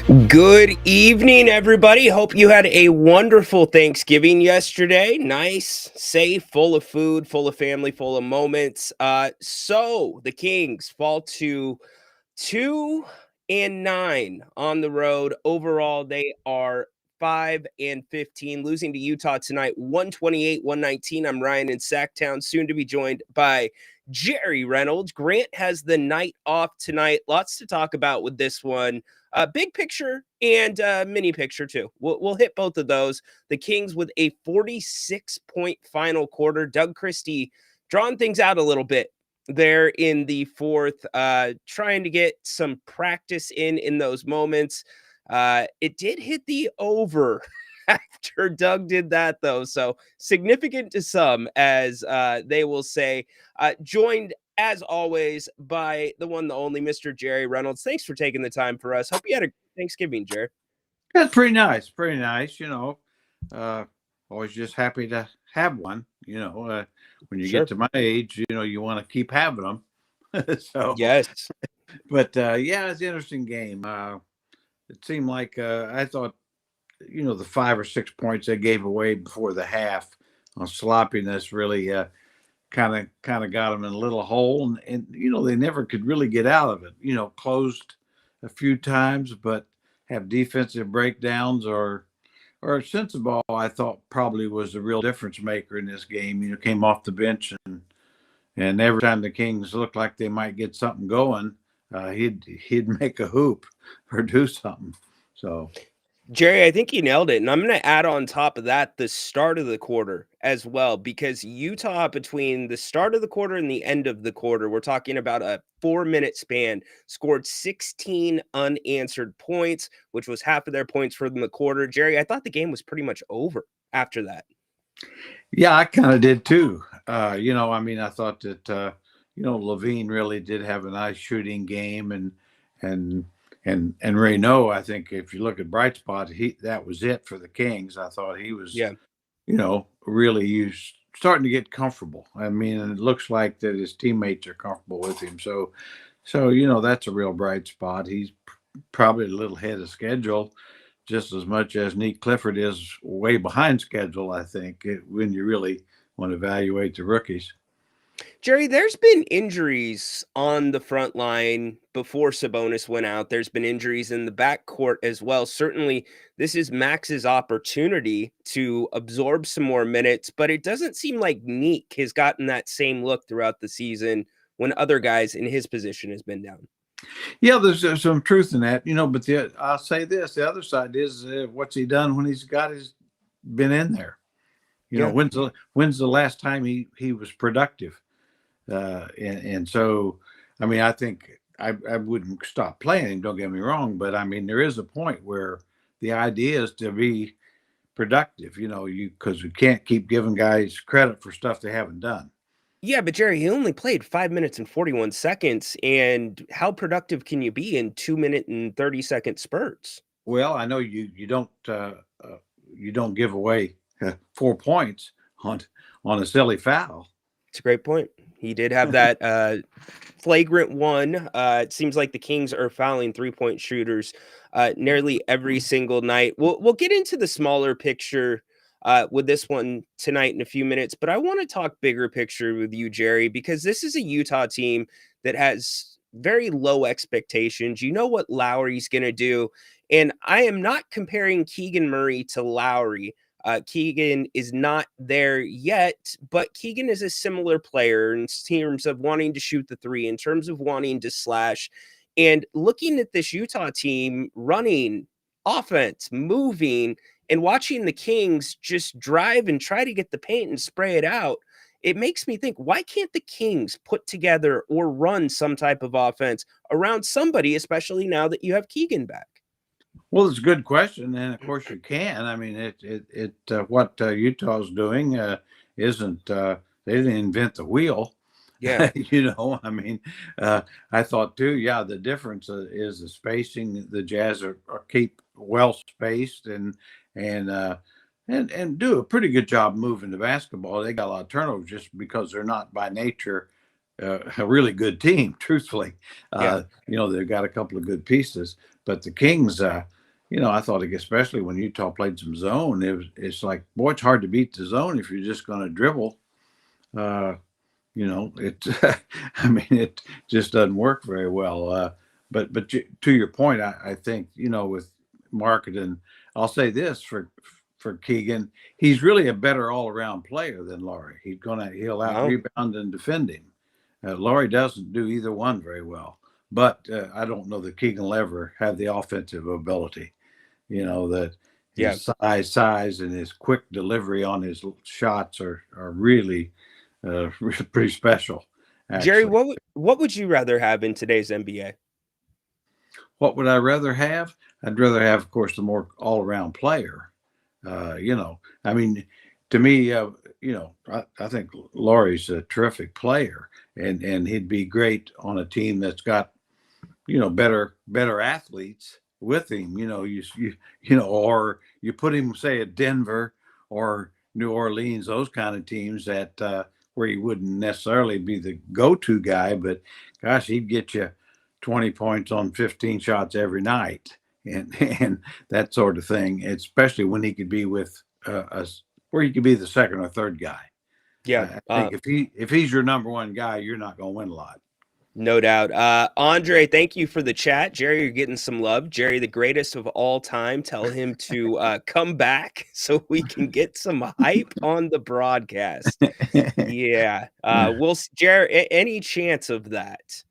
Good evening, everybody. Hope you had a wonderful Thanksgiving yesterday. Nice, safe, full of food, full of family, full of moments. So the Kings fall to 2-9 on the road. Overall, they are 5-15, losing to Utah tonight, 128-119. I'm Ryan in Sacktown, soon to be joined by Jerry Reynolds. Grant has the night off tonight. Lots to talk about with this one. Big picture and mini picture too. We'll hit both of those. The Kings with a 46-point final quarter. Doug Christie drawing things out a little bit there in the fourth, trying to get some practice in those moments. It did hit the over after Doug did that, though. So significant to some, as they will say. Joined, as always, by the one, the only Mr. Jerry Reynolds. Thanks for taking the time for us. Hope you had a great Thanksgiving, Jerry. That's pretty nice. Pretty nice. Uh, always just happy to have one. When you get Sure. to my age, you want to keep having them. so, Yes. but yeah, it's an interesting game. It seemed like I thought, the 5 or 6 points they gave away before the half on sloppiness really kind of got them in a little hole, and they never could really get out of it. Closed a few times, but have defensive breakdowns or Sensabaugh, I thought probably was the real difference maker in this game. Came off the bench and every time the Kings looked like they might get something going, he'd make a hoop or do something. So Jerry, I think you nailed it. And I'm going to add on top of that the start of the quarter as well, because Utah, between the start of the quarter and the end of the quarter, we're talking about a 4-minute span, scored 16 unanswered points, which was half of their points for the quarter. Jerry, I thought the game was pretty much over after that. yeah, I kind of did too. I thought that Levine really did have a nice shooting game, and and Reynolds, I think if you look at bright spot, that was it for the Kings. I thought he was, Yeah. really starting to get comfortable. I mean, and it looks like that his teammates are comfortable with him. So that's a real bright spot. He's probably a little ahead of schedule, just as much as Nick Clifford is way behind schedule. I think when you really want to evaluate the rookies. Jerry, there's been injuries on the front line before Sabonis went out. There's been injuries in the backcourt as well. Certainly, this is Max's opportunity to absorb some more minutes, but it doesn't seem like Neek has gotten that same look throughout the season when other guys in his position has been down. Yeah, there's some truth in that, but I'll say this: the other side is what's he done when he's been in there? Yeah. When's the last time he was productive? And so, I mean, I think I wouldn't stop playing him. Don't get me wrong, but I mean, there is a point where the idea is to be productive. Because we can't keep giving guys credit for stuff they haven't done. Yeah, but Jerry, he only played 5 minutes and 41 seconds. And how productive can you be in 2 minute and 30-second spurts? Well, I know you don't give away 4 points on a silly foul. It's a great point. He did have that flagrant one. It seems like the Kings are fouling 3-point shooters nearly every single night. We'll get into the smaller picture with this one tonight in a few minutes, but I want to talk bigger picture with you, Jerry, because this is a Utah team that has very low expectations. You know what Lowry's going to do, and I am not comparing Keegan Murray to Lowry. Keegan is not there yet, but Keegan is a similar player in terms of wanting to shoot the three, in terms of wanting to slash. And looking at this Utah team running offense, moving, and watching the Kings just drive and try to get the paint and spray it out, it makes me think, why can't the Kings put together or run some type of offense around somebody, especially now that you have Keegan back? Well, it's a good question, and of course you can. I mean, what Utah's doing isn't they didn't invent the wheel. Yeah. I mean, I thought too. Yeah, the difference is the spacing. The Jazz are keep well spaced and and do a pretty good job moving the basketball. They got a lot of turnovers just because they're not by nature a really good team, truthfully. Yeah. They've got a couple of good pieces, but the Kings, I thought, especially when Utah played some zone, it's like, boy, it's hard to beat the zone if you're just going to dribble. It, I mean, it just doesn't work very well. But to your point, I think, with marketing, I'll say this for Keegan, he's really a better all around player than Laurie. He'll out Wow. rebound and defend him. Laurie doesn't do either one very well, but I don't know that Keegan will ever have the offensive ability. That Yeah. his size, and his quick delivery on his shots are really pretty special, Jerry, actually. what would you rather have in today's NBA? What would I rather have? I'd rather have, of course, the more all around player. I mean, to me, I think Laurie's a terrific player, and he'd be great on a team that's got, better athletes with him. Or you put him, say, at Denver or New Orleans, those kind of teams that where he wouldn't necessarily be the go-to guy, but gosh, he'd get you 20 points on 15 shots every night, and and that sort of thing. Especially when he could be with us, where he could be the second or third guy. Yeah. I think if he's your number one guy, you're not going to win a lot. No doubt. Andre, thank you for the chat. Jerry, you're getting some love. Jerry, the greatest of all time. Tell him to come back so we can get some hype on the broadcast. Yeah. Jerry, any chance of that?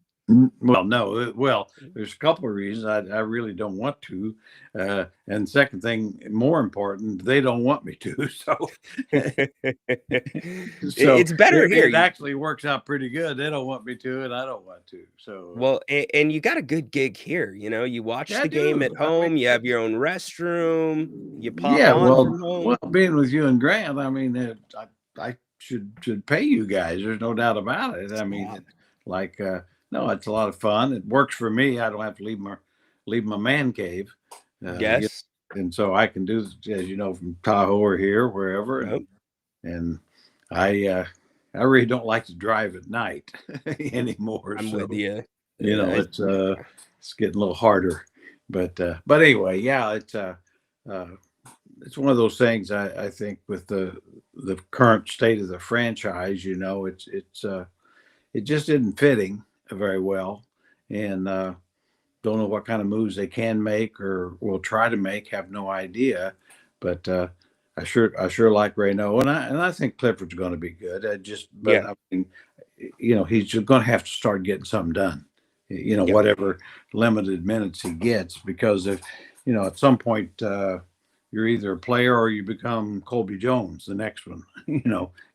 Well, no. Well, there's a couple of reasons. I really don't want to. And second thing, more important, they don't want me to. So, It's better here. it actually works out pretty good. They don't want me to, and I don't want to. So, well, and you got a good gig here. You watch yeah, I the game do. at I mean, home. You have your own restroom. You pop yeah. on from home. Well, being with you and Grant, I mean, I should pay you guys. There's no doubt about it. I mean, like, no, it's a lot of fun. It works for me. I don't have to leave my man cave. Yes. And so I can do, as you know, from Tahoe or here, wherever. Yep. And I really don't like to drive at night anymore. I'm with you. It's getting a little harder. But anyway, yeah, it's one of those things. I think with the current state of the franchise, it just isn't fitting very well, and don't know what kind of moves they can make or will try to make. Have no idea, but I sure like Ryno, and I think Clifford's going to be good. I mean, he's just going to have to start getting something done. Whatever limited minutes he gets, because if at some point you're either a player or you become Colby Jones, the next one.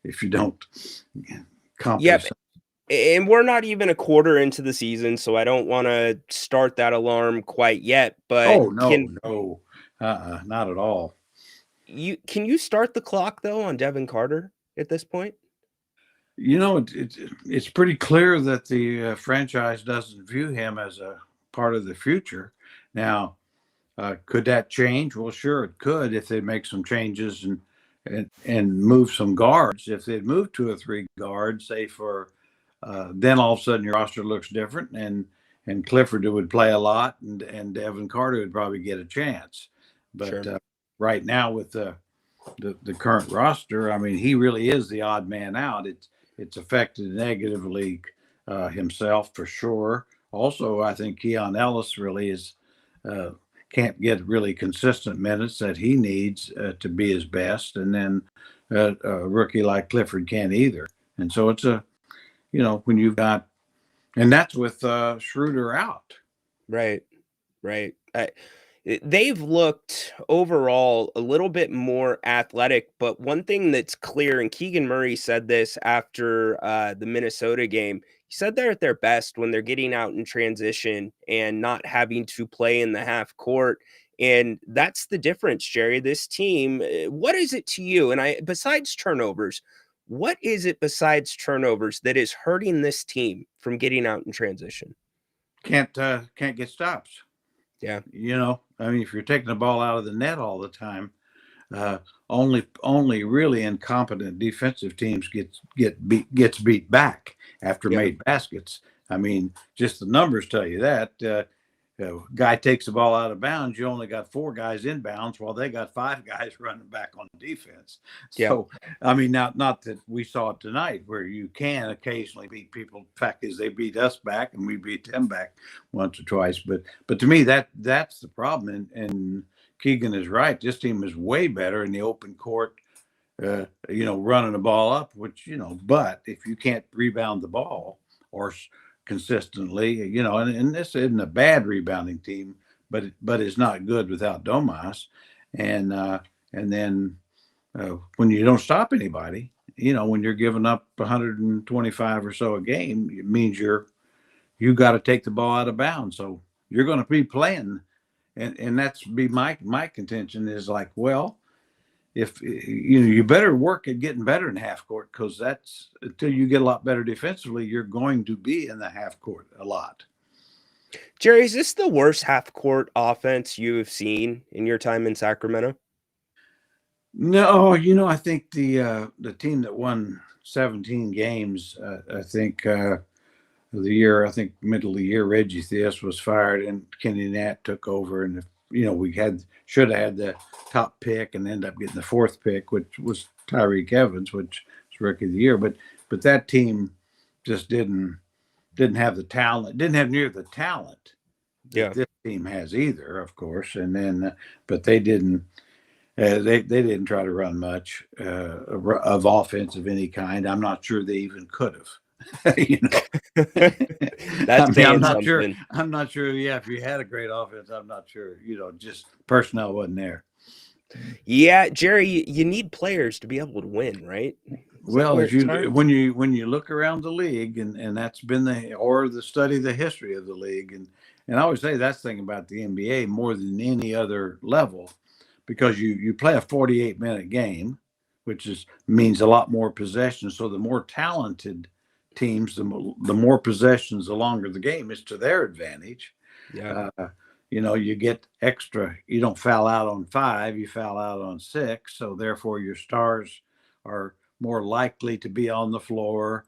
If you don't accomplish. And we're not even a quarter into the season, so I don't want to start that alarm quite yet. But no, not at all. Can you start the clock though on Devin Carter at this point? It's pretty clear that the franchise doesn't view him as a part of the future. Now, could that change? Well, sure, it could if they make some changes and move some guards. If they'd move 2 or 3 guards, say then all of a sudden your roster looks different, and Clifford would play a lot, and Devin Carter would probably get a chance. But Sure. Right now with the current roster, I mean, he really is the odd man out. It's affected negatively himself for sure. Also, I think Keon Ellis really can't get really consistent minutes that he needs to be his best, and then a rookie like Clifford can't either. And so it's when you've got, and that's with Schroeder out. Right. They've looked overall a little bit more athletic, but one thing that's clear, and Keegan Murray said this after the Minnesota game, he said they're at their best when they're getting out in transition and not having to play in the half court. And that's the difference, Jerry. This team, what is it to you? And besides turnovers, what is it besides turnovers that is hurting this team from getting out in transition? Can't get stops. Yeah. I mean, if you're taking the ball out of the net all the time, Uh, only really incompetent defensive teams gets beat back after Yeah. made baskets. I mean, just the numbers tell you that. Guy takes the ball out of bounds, you only got four guys in bounds while they got five guys running back on defense. Yeah. So, I mean, not that we saw it tonight, where you can occasionally beat people. The fact is, they beat us back and we beat them back once or twice. But to me, that's the problem. And Keegan is right. This team is way better in the open court. Running the ball up, which but if you can't rebound the ball or consistently, and this isn't a bad rebounding team, but it's not good without Domas, and then when you don't stop anybody, when you're giving up 125 or so a game, it means you got to take the ball out of bounds. So you're going to be playing, and that's be my contention is like, well, if you better work at getting better in half court, because that's until you get a lot better defensively, you're going to be in the half court a lot. Jerry, is this the worst half court offense you have seen in your time in Sacramento? No, I think the team that won 17 games, I think I think middle of the year, Reggie Theus was fired and Kenny Nat took over, and we should have had the top pick and end up getting the fourth pick, which was Tyreek Evans, which was rookie of the year. But that team just didn't have the talent, didn't have near the talent that this team has either, of course. And then, but they didn't. They didn't try to run much of offense of any kind. I'm not sure they even could have. That's I'm not something. sure. I'm not sure. Yeah, if you had a great offense, I'm not sure. Just personnel wasn't there. Yeah, Jerry, you need players to be able to win, right? Well, when you look around the league, and that's been the study the history of the league, and I always say that's the thing about the NBA more than any other level, because you play a 48-minute game, which means a lot more possessions. So the more talented teams, the more possessions, the longer the game is to their advantage. Yeah. You get extra. You don't foul out on 5, you foul out on 6. So therefore, your stars are more likely to be on the floor.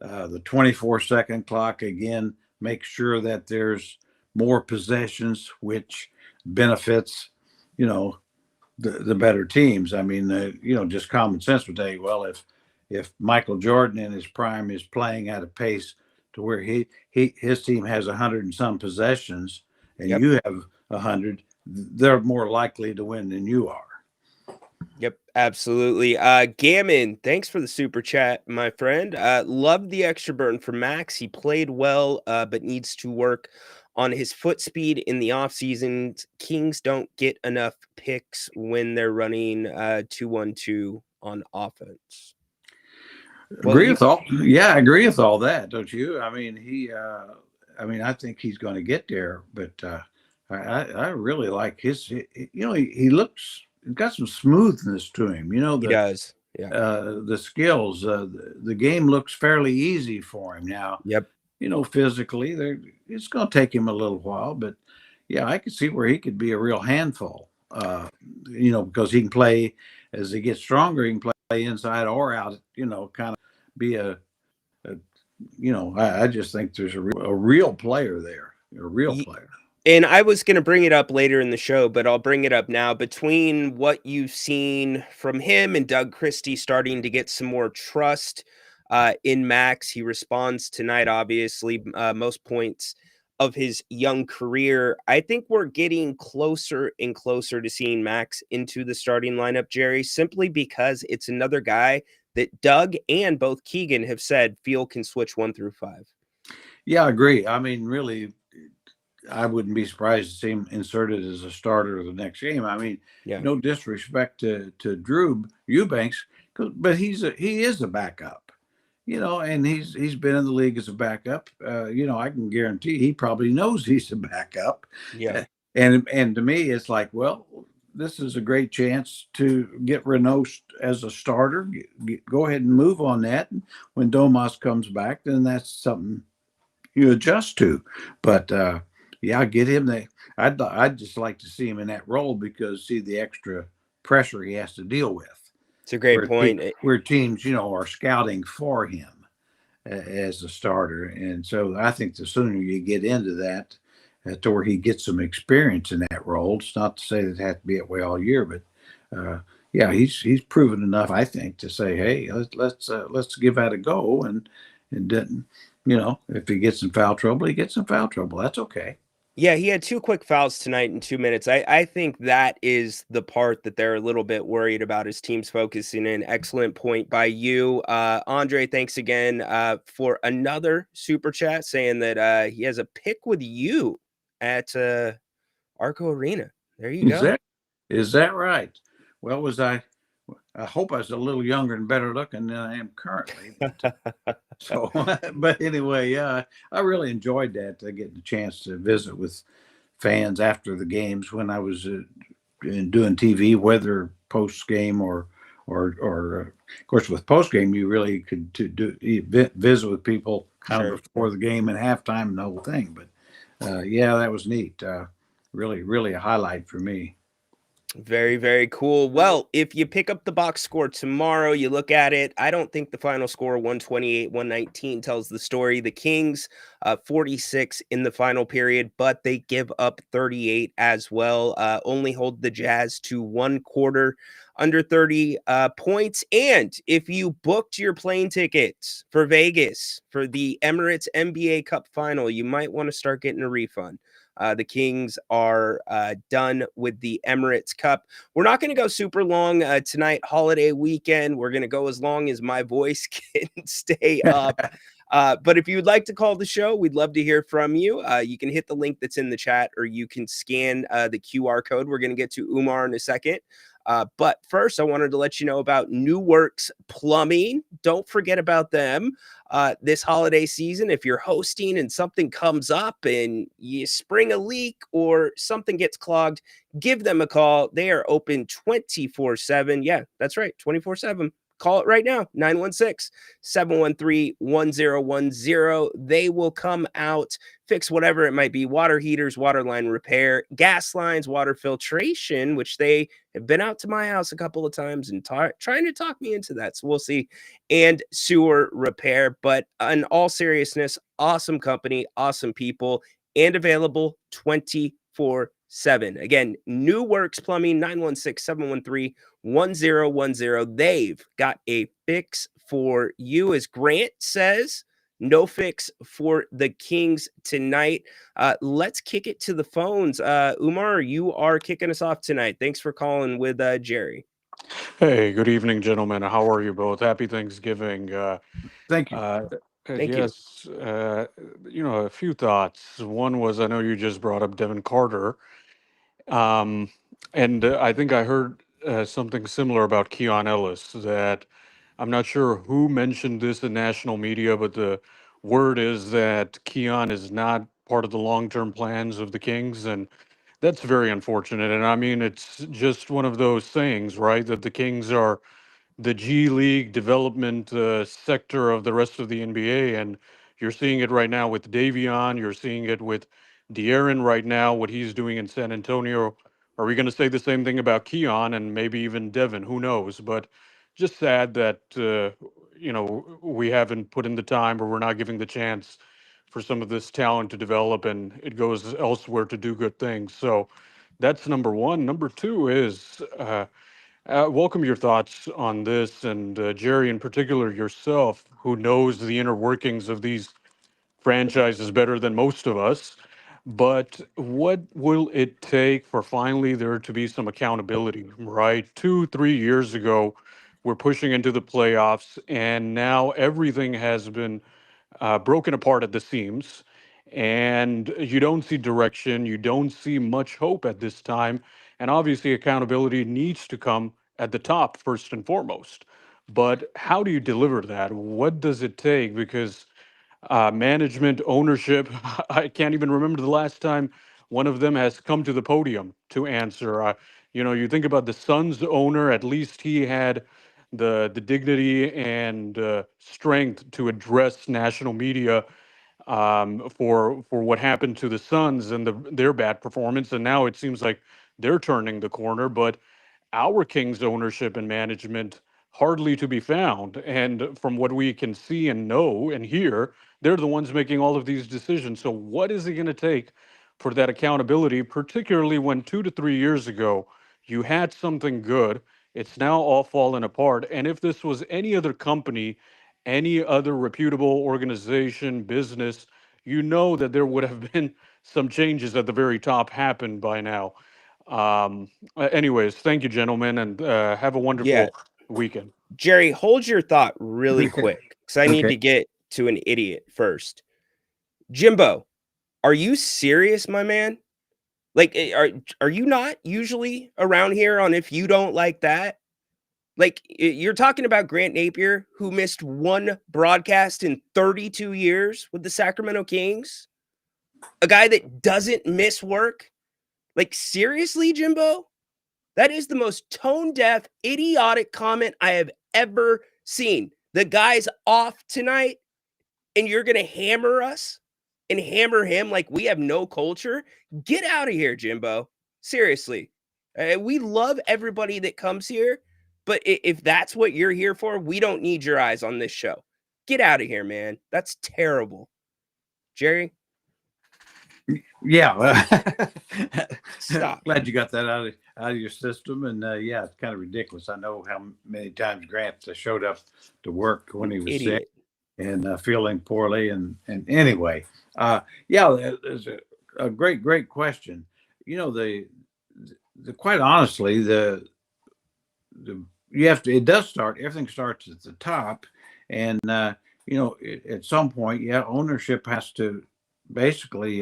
The 24-second clock again makes sure that there's more possessions, which benefits, the better teams. I mean, just common sense would tell you, well, if Michael Jordan in his prime is playing at a pace to where his team has 100 and some possessions, and you have 100, they're more likely to win than you are. Yep, absolutely. Gammon, thanks for the super chat, my friend. Loved the extra burn for Max. He played well, but needs to work on his foot speed in the offseason. Kings don't get enough picks when they're running 2-1-2 on offense. I agree with all that, don't you? I mean, I think he's going to get there, but I really like his. He looks. He's got some smoothness to him. He does. Yeah. The skills. The game looks fairly easy for him now. Yep. Physically, it's going to take him a little while, but yeah, I could see where he could be a real handful. Because he can play as he gets stronger. He can play inside or out. Kind of be I just think there's a real player there, a real player. And I was going to bring it up later in the show, but I'll bring it up now. Between what you've seen from him and Doug Christie starting to get some more trust in Max, he responds tonight, obviously, most points of his young career. I think we're getting closer and closer to seeing Max into the starting lineup, Jerry, simply because it's another guy that Doug and both Keegan have said feel can switch 1 through 5. Yeah, I agree. I mean, really, I wouldn't be surprised to see him inserted as a starter the next game. I mean, no disrespect to Drew Eubanks, but he is a backup, and he's been in the league as a backup. I can guarantee he probably knows he's a backup. Yeah. And to me, it's like, well, this is a great chance to get Reynolds as a starter. Go ahead and move on that. And when Domas comes back, then that's something you adjust to. But get him there. I'd just like to see him in that role because see the extra pressure he has to deal with. It's a great point. Where teams, are scouting for him as a starter, and so I think the sooner you get into that, to where he gets some experience in that role. It's not to say that it has to be that way all year, but yeah, he's proven enough, I think, to say, hey, let's give that a go, and then, if he gets in foul trouble, he gets in foul trouble. That's okay. Yeah, he had 2 quick fouls tonight in 2 minutes. I think that is the part that they're a little bit worried about, his team's focusing in. Excellent point by you. Andre, thanks again for another super chat saying that he has a pick with you at Arco Arena. There you Is go. that right? Well, I hope I was a little younger and better looking than I am currently. So, but anyway, yeah, I really enjoyed that, getting a chance to visit with fans after the games when I was doing TV, whether post game or of course with post game you really could visit with people kind Sure. of before the game and halftime and the whole thing. But yeah, that was neat. Really a highlight for me. Very, very cool. Well, if you pick up the box score tomorrow, you look at it. I don't think the final score 128-119 tells the story. The Kings 46 in the final period, but they give up 38 as well. Only hold the Jazz to 1/4 under 30 points. And if you booked your plane tickets for Vegas for the Emirates NBA Cup final, you might want to start getting a refund. The Kings are done with the Emirates Cup. We're not going to go super long tonight, holiday weekend. We're going to go as long as my voice can stay up. But if you would like to call the show, we'd love to hear from you. You can hit the link that's in the chat, or you can scan the QR code. We're going to get to Umar in a second. But first, I wanted to let you know about New Works Plumbing. Don't forget about them this holiday season. If you're hosting and something comes up and you spring a leak or something gets clogged, give them a call. They are open 24/7. Yeah, that's right, 24/7. Call it right now, 916-713-1010. They will come out, fix whatever it might be, water heaters, water line repair, gas lines, water filtration, which they have been out to my house a couple of times and trying to talk me into that. So we'll see. And sewer repair. But in all seriousness, awesome company, awesome people, and available 24/7. Again, New Works Plumbing, 916-713-1010. They've got a fix for you. As Grant says, no fix for the Kings tonight. Let's kick it to the phones. Umar, you are kicking us off tonight. Thanks for calling with Jerry. Hey, good evening, gentlemen. How are you both? Happy Thanksgiving. Thank you. Uh, Thank you. yes, a few thoughts. One was I know you just brought up Devin Carter, um, and I think I heard something similar about Keon Ellis. That I'm not sure who mentioned this in national media, but the word is that Keon is not part of the long-term plans of the Kings, and that's very unfortunate. And I mean, it's just one of those things, right? That the Kings are the G League development sector of the rest of the NBA. And you're seeing it right now with Davion. You're seeing it with De'Aaron right now, what he's doing in San Antonio. Are we going to say the same thing about Keon and maybe even Devin? Who knows? But just sad that, we haven't put in the time or we're not giving the chance for some of this talent to develop and it goes elsewhere to do good things. So that's number one. Number two is, welcome your thoughts on this, and Jerry, in particular, yourself, who knows the inner workings of these franchises better than most of us. But what will it take for finally there to be some accountability, right? 2, 3 years ago, we're pushing into the playoffs, and now everything has been broken apart at the seams, and you don't see direction, you don't see much hope at this time, and obviously accountability needs to come at the top first and foremost. But how do you deliver that? What does it take? Because management, ownership, I can't even remember the last time one of them has come to the podium to answer. You think about the Suns owner, at least he had the dignity and strength to address national media for what happened to the Suns and their bad performance. And now it seems like they're turning the corner. But our Kings ownership and management hardly to be found. And from what we can see and know and hear, they're the ones making all of these decisions. So, what is it going to take for that accountability, particularly when 2 to 3 years ago you had something good? It's now all fallen apart. And if this was any other company, any other reputable organization, business, you know that there would have been some changes at the very top happened by now. Anyways, thank you, gentlemen, and have a Yeah. wonderful weekend. Jerry, hold your thought really quick because I need Okay. to get to an idiot first. Jimbo, are you serious, my man? Like, are you not usually around here on if you don't like that? Like, you're talking about Grant Napier, who missed one broadcast in 32 years with the Sacramento Kings, a guy that doesn't miss work. Like, seriously, Jimbo? That is the most tone deaf, idiotic comment I have ever seen. The guy's off tonight, and you're going to hammer us and hammer him like we have no culture. Get out of here, Jimbo. Seriously. We love everybody that comes here, but if that's what you're here for, we don't need your eyes on this show. Get out of here, man. That's terrible. Jerry? Yeah. Stop. Glad you got that out of your system. And yeah, it's kind of ridiculous. I know how many times Grant showed up to work when he was sick Idiot. and feeling poorly. And anyway, yeah, there's a great question. You know, the quite honestly, you have to, it does start, everything starts at the top. And, you know, at some point, yeah, ownership has to basically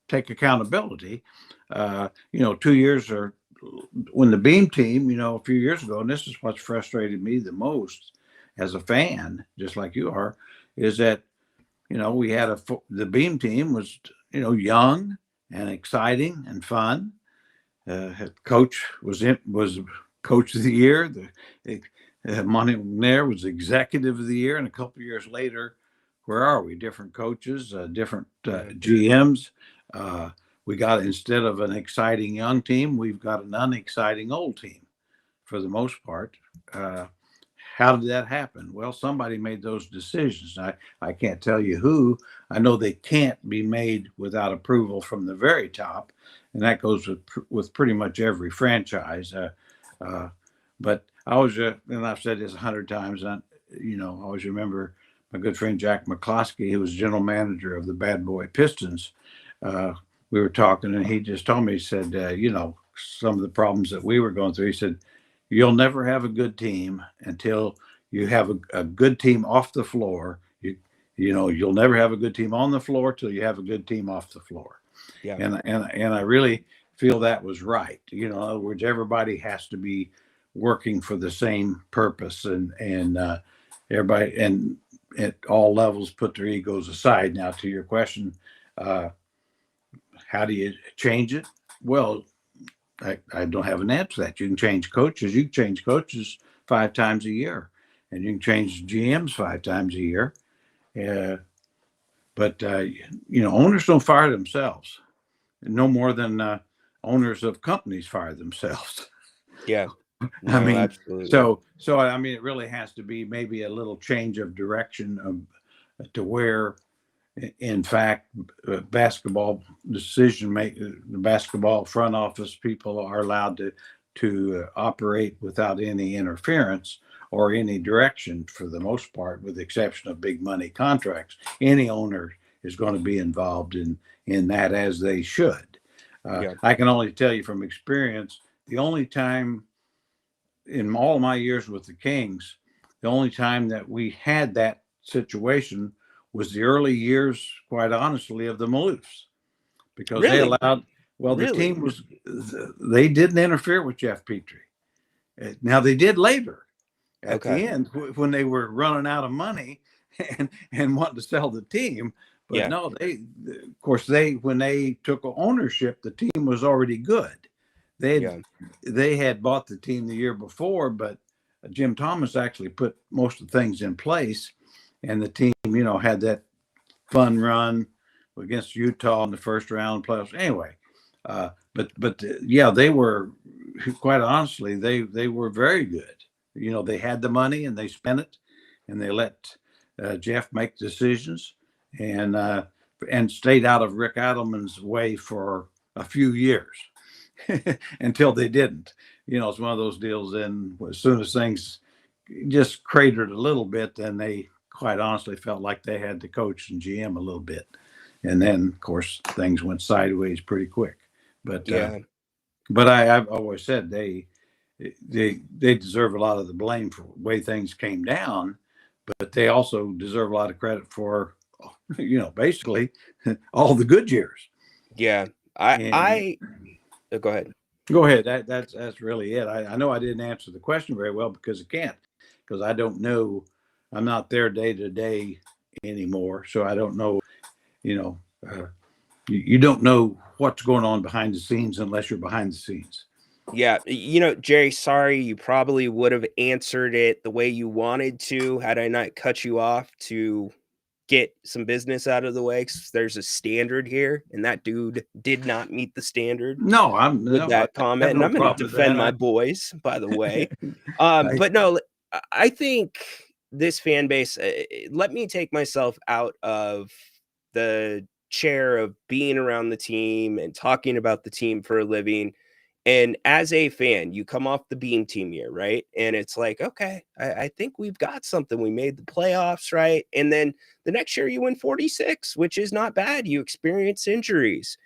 take accountability. You know, 2 years or when the Beam team, you know, a few years ago, and this is what's frustrated me the most as a fan, just like you are, is that, you know, we had the Beam team was, you know, young and exciting and fun. Coach was coach of the year. Monty McNair was executive of the year, and a couple of years later, where are we? Different coaches, different GMs. We got, instead of an exciting young team, we've got an unexciting old team for the most part. How did that happen? Well, somebody made those decisions. I can't tell you who. I know they can't be made without approval from the very top, and that goes with pretty much every franchise. But I always, and I've said this 100 times, you know, I always remember my good friend Jack McCloskey, who was general manager of the Bad Boy Pistons. We were talking, and he just told me, he said, you know, some of the problems that we were going through. He said, you'll never have a good team until you have a good team off the floor. You know, you'll never have a good team on the floor till you have a good team off the floor. Yeah. And I really feel that was right. You know, in other words, everybody has to be working for the same purpose, and everybody, and at all levels, put their egos aside. Now, to your question, how do you change it? Well, I don't have an answer to that. You can change coaches. You can change coaches 5 times a year, and you can change GMs 5 times a year. But you know, owners don't fire themselves, no more than owners of companies fire themselves. Yeah. No, I mean, absolutely. so I mean, it really has to be maybe a little change of direction to where, in fact, basketball the basketball front office people are allowed to operate without any interference or any direction for the most part, with the exception of big money contracts. Any owner is going to be involved in that, as they should. Yeah. I can only tell you from experience, the only time in all my years with the Kings, the only time that we had that situation was the early years, quite honestly, of the Maloofs, because they Really? allowed, well, the Really? team was, they didn't interfere with Jeff Petrie. Now they did later at the end when they were running out of money and wanting to sell the team. But Yeah. no, of course, when they took ownership, the team was already good. They had bought the team the year before, but Jim Thomas actually put most of the things in place, and the team, you know, had that fun run against Utah in the first round playoffs. Anyway, but yeah, they were quite honestly, they were very good. You know, they had the money and they spent it, and they let Jeff make decisions, and stayed out of Rick Adelman's way for a few years until they didn't. You know, it's one of those deals. Then as soon as things just cratered a little bit, then they quite honestly felt like they had to coach and GM a little bit, and then of course things went sideways pretty quick. But Yeah. I've always said they deserve a lot of the blame for the way things came down, but they also deserve a lot of credit for, you know, basically all the good years. Yeah. And Go ahead. go ahead. That's really it. I know I didn't answer the question very well because I can't, because I don't know. I'm not there day to day anymore, so I don't know. You know, you don't know what's going on behind the scenes unless you're behind the scenes. Yeah, you know, Jerry, sorry, you probably would have answered it the way you wanted to had I not cut you off to get some business out of the way. 'Cause there's a standard here, and that dude did not meet the standard No, with I that have comment. And no I'm going to problem with defend my that. boys, by the way. I But no, I think this fan base, let me take myself out of the chair of being around the team and talking about the team for a living. And as a fan, you come off the beam team year, right? And it's like, okay, I think we've got something. We made the playoffs, right? And then the next year you win 46, which is not bad. You experience injuries.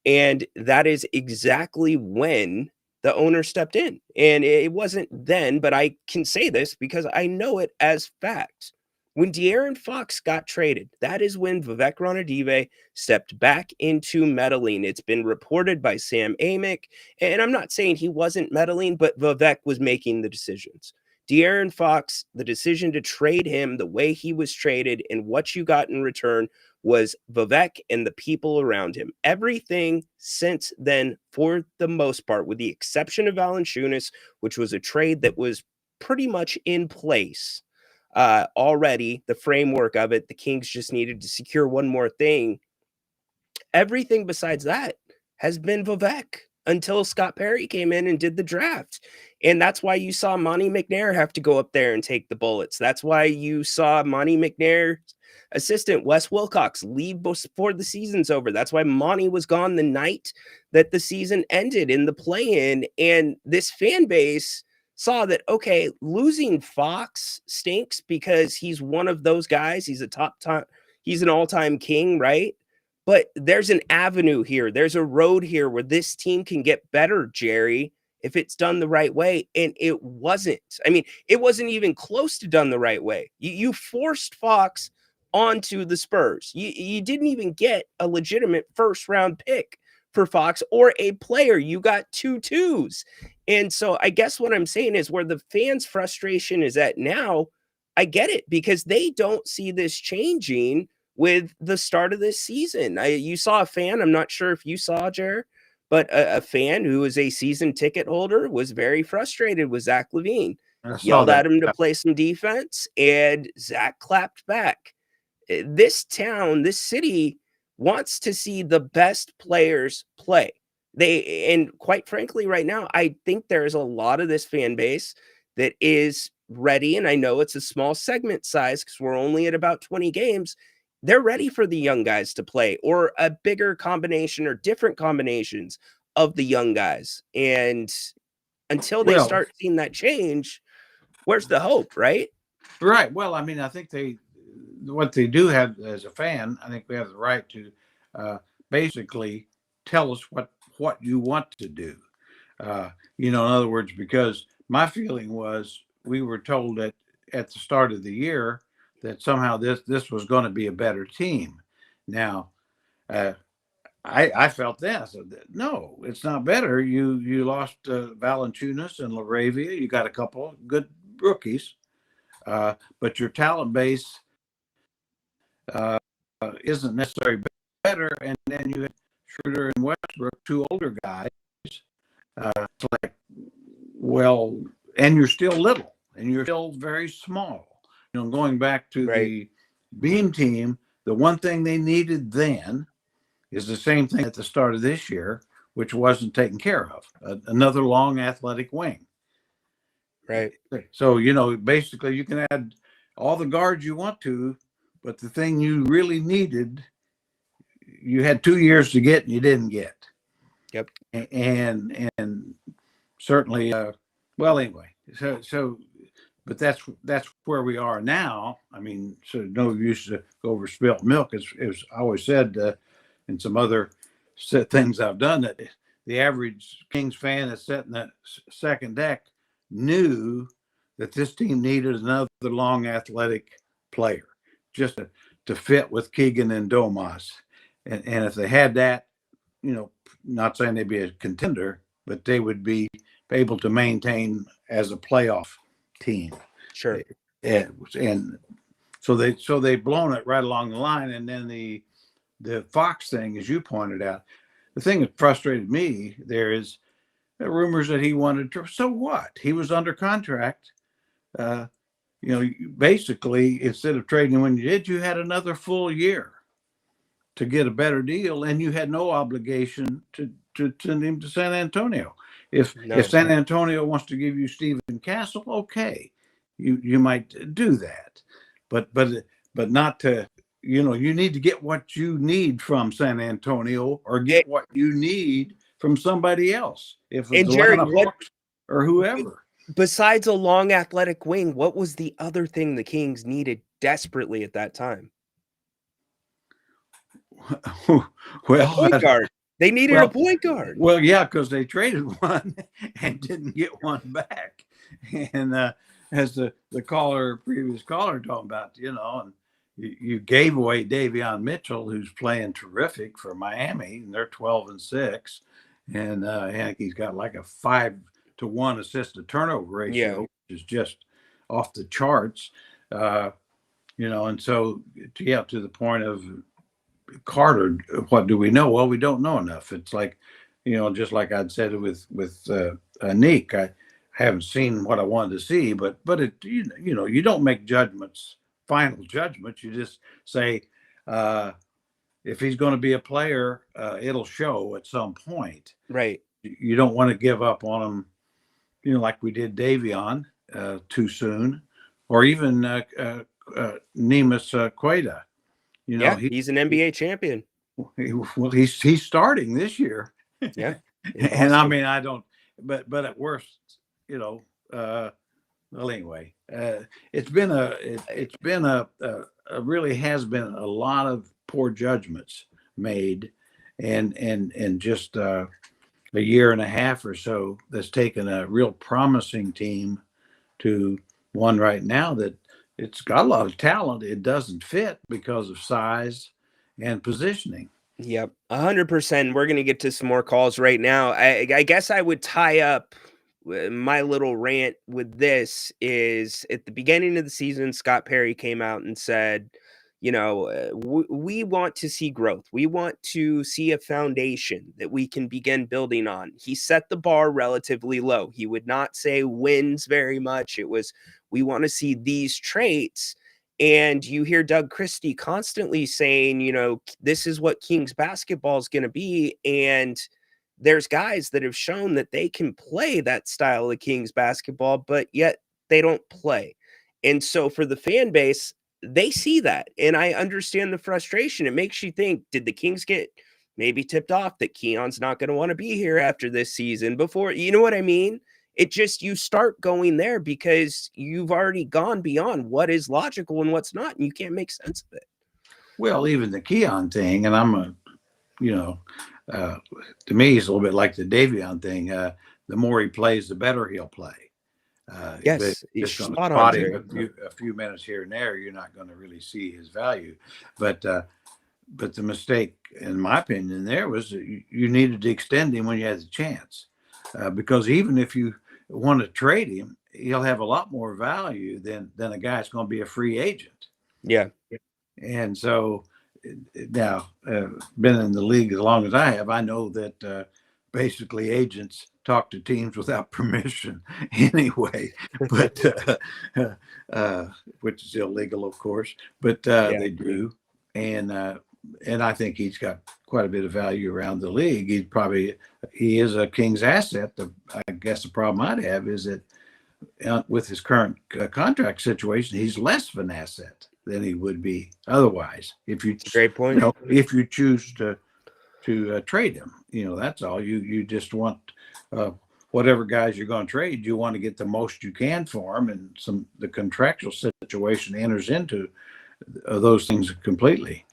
And that is exactly when the owner stepped in. And it wasn't then, but I can say this because I know it as fact. When De'Aaron Fox got traded, that is when Vivek Ranadive stepped back into meddling. It's been reported by Sam Amick, and I'm not saying he wasn't meddling, but Vivek was making the decisions. De'Aaron Fox, the decision to trade him the way he was traded and what you got in return was Vivek and the people around him. Everything since then, for the most part, with the exception of Valanciunas, which was a trade that was pretty much in place already, the framework of it, the Kings just needed to secure one more thing. Everything besides that has been Vivek until Scott Perry came in and did the draft. And that's why you saw Monty McNair have to go up there and take the bullets. That's why you saw Monty McNair's assistant, Wes Wilcox, leave before the season's over. That's why Monty was gone the night that the season ended in the play-in. And this fan base saw that, okay, losing Fox stinks because he's one of those guys. He's he's an all-time king, right? But there's an avenue here. There's a road here where this team can get better, Jerry, if it's done the right way. And it wasn't. I mean, it wasn't even close to done the right way. You forced Fox onto the Spurs. You didn't even get a legitimate first round pick for Fox or a player. You got 2 twos. And so I guess what I'm saying is where the fans' frustration is at now, I get it because they don't see this changing with the start of this season. You saw a fan, I'm not sure if you saw, Jer, but a fan who was a season ticket holder was very frustrated with Zach LaVine. saw Yelled that. at him to play some defense, and Zach clapped back. This town, this city wants to see the best players play. And quite frankly, right now, I think there's a lot of this fan base that is ready. And I know it's a small segment size because we're only at about 20 games. They're ready for the young guys to play or a bigger combination or different combinations of the young guys. And until they start seeing that change, where's the hope, right? Right. Well, I mean, I think what they do have as a fan, I think we have the right to basically tell us what you want to do. You know, in other words, because my feeling was we were told that at the start of the year that somehow this was going to be a better team. Now, I felt that. I said, no, it's not better. You lost Valanciunas and LaRavia. You got a couple good rookies, but your talent base isn't necessarily better. And then you have Schroeder and Westbrook, 2 older guys. It's like, well, and you're still little, and you're still very small. You know, going back to the Beam team, the one thing they needed then is the same thing at the start of this year which wasn't taken care of. Another long athletic wing. Right. So, basically you can add all the guards you want to, but the thing you really needed, you had 2 years to get and you didn't get. Yep. And certainly, well, anyway, but that's where we are now. I mean, so no use to go over spilt milk. As I always said in some other things I've done, that the average Kings fan that's sitting in that second deck knew that this team needed another long athletic player just to fit with Keegan and Domas. And if they had that, not saying they'd be a contender, but they would be able to maintain as a playoff team. Sure. And so they've blown it right along the line. And then the Fox thing, as you pointed out, the thing that frustrated me there is the rumors that he wanted to. So what? He was under contract. Basically, instead of trading when you did, you had another full year to get a better deal, and you had no obligation to send him to San Antonio. If San Antonio wants to give you Stephen Castle, okay, you might do that, but not to. You need to get what you need from San Antonio, or get what you need from somebody else. If it's Atlanta Hawks or whoever. Besides a long athletic wing, what was the other thing the Kings needed desperately at that time? Well, point guard. They needed a point guard. Well, yeah, because they traded one and didn't get one back. And as the previous caller talking about, and you gave away Davion Mitchell, who's playing terrific for Miami, and they're 12-6, and I think he's got like a 5-to-1 assist to turnover ratio, which is just off the charts. And so to the point of Carter, what do we know? Well, we don't know enough. It's like, just like I'd said with Nick, I haven't seen what I wanted to see, but it, you don't make final judgments. You just say, if he's going to be a player, it'll show at some point. Right. You don't want to give up on him, like we did Davion too soon, or even Neemias Queta. He's an NBA champion. Well, he's starting this year. Yeah. And I mean, I don't, but at worst, well, anyway, it's been really has been a lot of poor judgments made, and just a year and a half or so that's taken a real promising team to one right now that it's got a lot of talent. It doesn't fit because of size and positioning. Yep, 100%. We're going to get to some more calls right now. I guess I would tie up my little rant with this is at the beginning of the season, Scott Perry came out and said, we want to see growth. We want to see a foundation that we can begin building on. He set the bar relatively low. He would not say wins very much. It was, we want to see these traits. And you hear Doug Christie constantly saying, this is what Kings basketball is going to be. And there's guys that have shown that they can play that style of Kings basketball, but yet they don't play. And so for the fan base, they see that. And I understand the frustration. It makes you think, did the Kings get maybe tipped off that Keon's not going to want to be here after this season before? You know what I mean? It just, you start going there because you've already gone beyond what is logical and what's not, and you can't make sense of it. Well, even the Keon thing, and I'm to me, it's a little bit like the Davion thing. The more he plays, the better he'll play. Yes, just on spot him a few minutes here and there, you're not going to really see his value. But the mistake, in my opinion, there was you needed to extend him when you had the chance, because even if you want to trade him, he'll have a lot more value than a guy that's going to be a free agent. Yeah, and so now, been in the league as long as I have, I know that basically agents talk to teams without permission anyway, but which is illegal, of course, but they do. And I think he's got quite a bit of value around the league. He is a Kings asset. I guess the problem I'd have is that with his current contract situation, he's less of an asset than he would be otherwise. If you, Great point. If you choose to trade him, that's all. You just want whatever guys you're going to trade, you want to get the most you can for him, and the contractual situation enters into those things completely.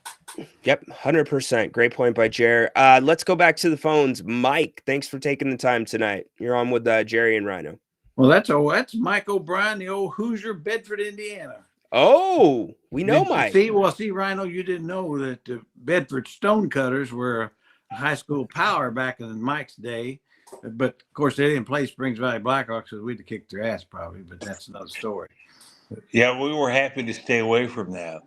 Yep, 100%. Great point by Jer. Let's go back to the phones. Mike, thanks for taking the time tonight. You're on with Jerry and Ryno. Well, that's Mike O'Brien, the old Hoosier, Bedford, Indiana. Oh, we know Mike. See, Ryno, you didn't know that the Bedford Stonecutters were a high school power back in Mike's day. But, of course, they didn't play Springs Valley Blackhawks, so we'd have kicked their ass probably, but that's another story. Yeah, we were happy to stay away from that.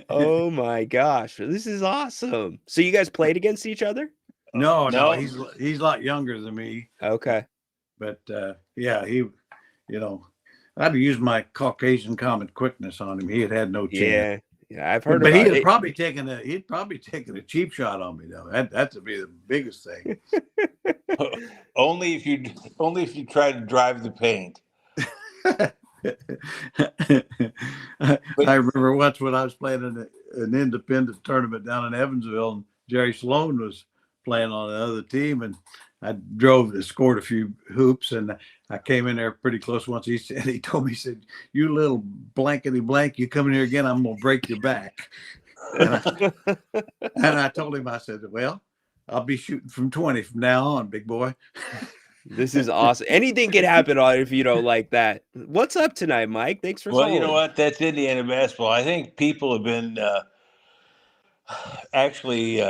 Oh, my gosh. This is awesome. So you guys played against each other? No, he's a lot younger than me. Okay. But, yeah, I'd used my Caucasian common quickness on him. He had no chance. Yeah, I've heard but about he'd it. probably taken a cheap shot on me though. That would be the biggest thing. only if you try to drive the paint. I remember once when I was playing in an independent tournament down in Evansville, and Jerry Sloan was playing on another team, and I drove and scored a few hoops, and I came in there pretty close once. He told me, he said, "You little blankety blank, you come in here again, I'm gonna break your back." And I told him, I said, "Well, I'll be shooting from 20 from now on, big boy." This is awesome. Anything can happen if you don't like that. What's up tonight, Mike? Thanks for Well, calling. you know what? That's Indiana basketball. I think people have been actually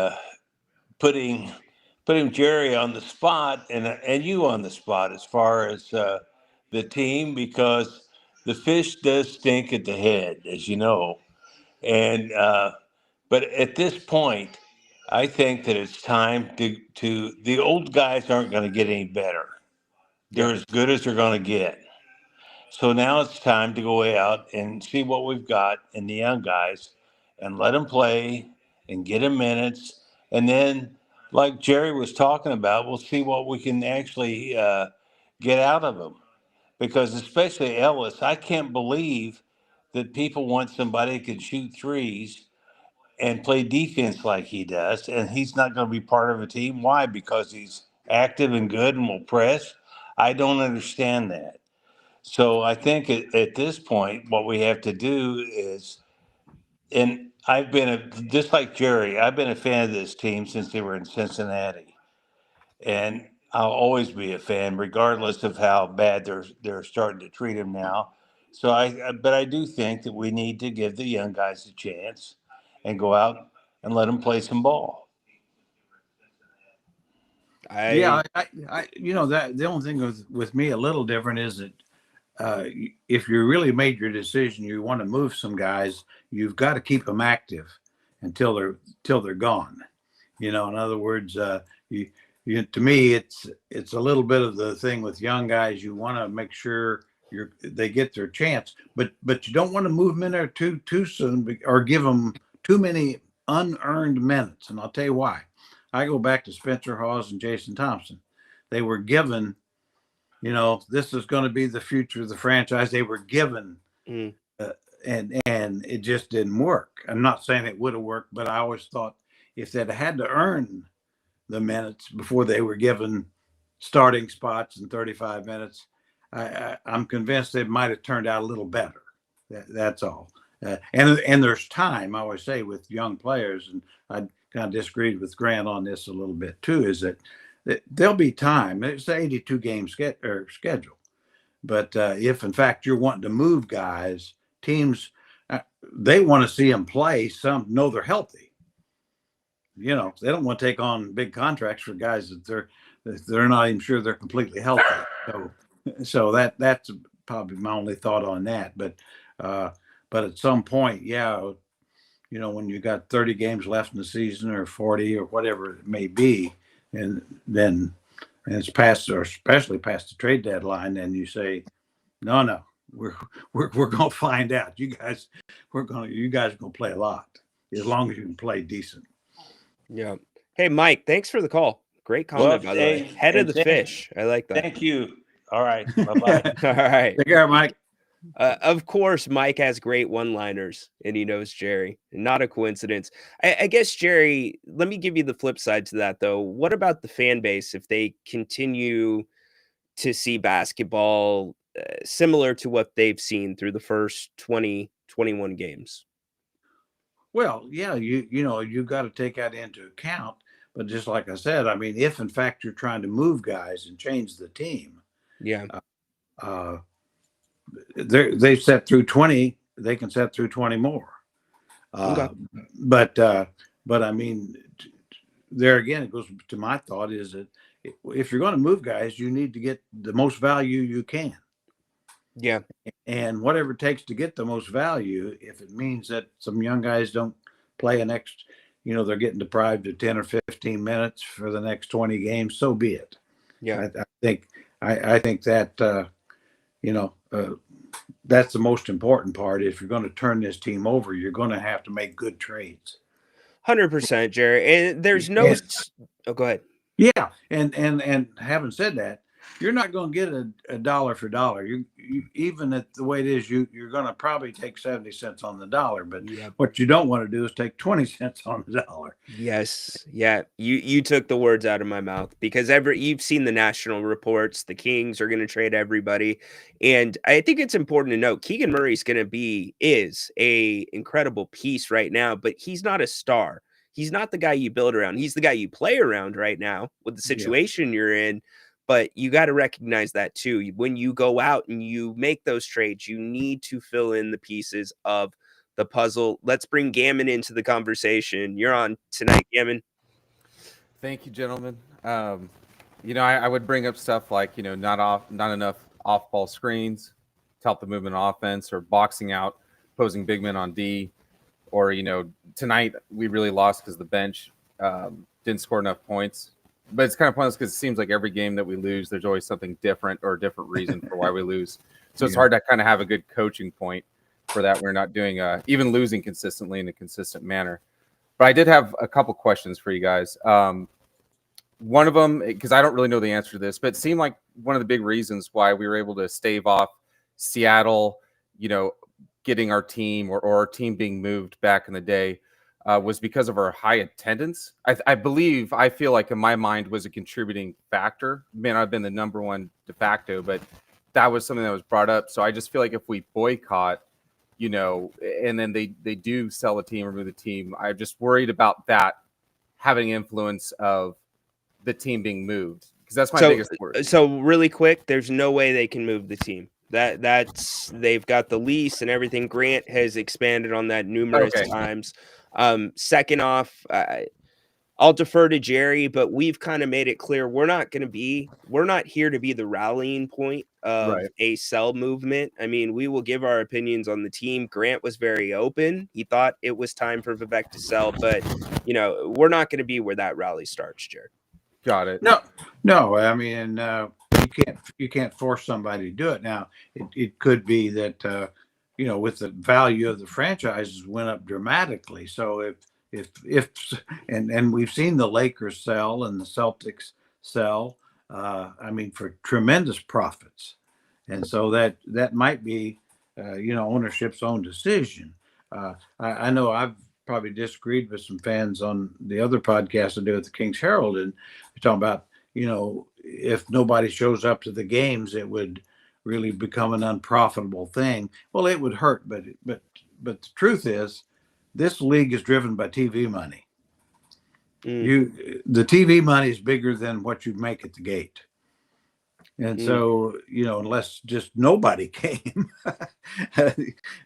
putting Jerry on the spot and you on the spot as far as the team, because the fish does stink at the head, as you know. And but at this point, I think that it's time to the old guys aren't going to get any better. They're as good as they're going to get. So now it's time to go out and see what we've got in the young guys and let them play and get them minutes. And then, like Jerry was talking about, we'll see what we can actually get out of them. Because especially Ellis, I can't believe that people want somebody who can shoot threes and play defense like he does, and he's not going to be part of a team. Why? Because he's active and good and will press. I don't understand that. So I think at this point, what we have to do is, and I've been just like Jerry, I've been a fan of this team since they were in Cincinnati, and I'll always be a fan, regardless of how bad they're starting to treat him now. So but I do think that we need to give the young guys a chance and go out and let them play some ball. I that the only thing with me a little different is that if you really made your decision, you want to move some guys, you've got to keep them active until they're gone. In other words, to me, it's a little bit of the thing with young guys. You want to make sure they get their chance, but you don't want to move them in there too soon or give them too many unearned minutes. And I'll tell you why. I go back to Spencer Hawes and Jason Thompson. They were given, this is going to be the future of the franchise. They were given, and it just didn't work. I'm not saying it would have worked, but I always thought if they'd had to earn the minutes before they were given starting spots in 35 minutes, I'm convinced it might have turned out a little better. That's all. And there's time, I always say, with young players, and I kind of disagreed with Grant on this a little bit too, is that there'll be time. It's an 82 game schedule. But if, in fact, you're wanting to move guys, teams, they want to see them play. Some know they're healthy. They don't want to take on big contracts for guys that they're not even sure they're completely healthy. So that's probably my only thought on that. But at some point, when you got 30 games left in the season or 40 or whatever it may be, and it's past, or especially past the trade deadline, and you say, no, we're going to find out. You guys are going to play a lot as long as you can play decent. Yeah. Hey, Mike, thanks for the call. Great Well, comment, by the way. Head of the fish. I like that. thank you. All right. Bye-bye. All right. Take care, Mike. Of course, Mike has great one-liners, and he knows Jerry. Not a coincidence. I guess, Jerry, let me give you the flip side to that, though. What about the fan base if they continue to see basketball similar to what they've seen through the first 20, 21 games? Well, yeah, you got to take that into account. But just like I said, I mean, if in fact you're trying to move guys and change the team, Yeah. uh, they've set through 20, they can set through 20 more. Okay. But I mean, there again, it goes to my thought is that if you're going to move guys, you need to get the most value you can. Yeah. And whatever it takes to get the most value, if it means that some young guys don't play an extra, they're getting deprived of 10 or 15 minutes for the next 20 games, so be it. Yeah. I think that, that's the most important part. If you're going to turn this team over, you're going to have to make good trades. 100%, Jerry. And there's no. And, Oh, go ahead. yeah, and having said that, you're not going to get a dollar for dollar. You even at the way it is, you're going to probably take 70 cents on the dollar. But what you don't want to do is take 20 cents on the dollar. Yes, yeah. You took the words out of my mouth, because you've seen the national reports. The Kings are going to trade everybody, and I think it's important to note Keegan Murray's is a incredible piece right now, but he's not a star. He's not the guy you build around. He's the guy you play around right now with the situation you're in. But you got to recognize that too. When you go out and you make those trades, you need to fill in the pieces of the puzzle. Let's bring Gammon into the conversation. You're on tonight, Gammon. Thank you, gentlemen. I would bring up stuff like, not enough off-ball screens to help the movement on offense, or boxing out opposing big men on D, or, tonight we really lost because the bench didn't score enough points. But it's kind of pointless because it seems like every game that we lose, there's always something different or a different reason for why we lose. So it's hard to kind of have a good coaching point for that. We're not doing even losing consistently in a consistent manner. But I did have a couple questions for you guys. One of them, because I don't really know the answer to this, but it seemed like one of the big reasons why we were able to stave off Seattle, getting our team or our team being moved back in the day, was because of our high attendance. I feel like in my mind was a contributing factor. May not have been the number one de facto, but that was something that was brought up. So I just feel like if we boycott, and then they do sell the team or move the team, I'm just worried about that having influence of the team being moved, because that's my biggest worry. So really quick, there's no way they can move the team. They've got the lease and everything. Grant has expanded on that numerous times. Second off, I'll defer to Jerry, but we've kind of made it clear we're not here to be the rallying point of a sell movement. I mean, we will give our opinions on the team. Grant was very open. He thought it was time for Vivek to sell, but we're not going to be where that rally starts, Jerry. Got it. No. I mean, you can't force somebody to do it. Now, it could be that with the value of the franchises went up dramatically. So if we've seen the Lakers sell and the Celtics sell, for tremendous profits, and so that might be ownership's own decision. I know I've probably disagreed with some fans on the other podcast I do at the King's Herald, and we're talking about if nobody shows up to the games, it would really become an unprofitable thing. Well, it would hurt, but the truth is, this league is driven by TV money. The TV money is bigger than what you make at the gate, and so unless just nobody came,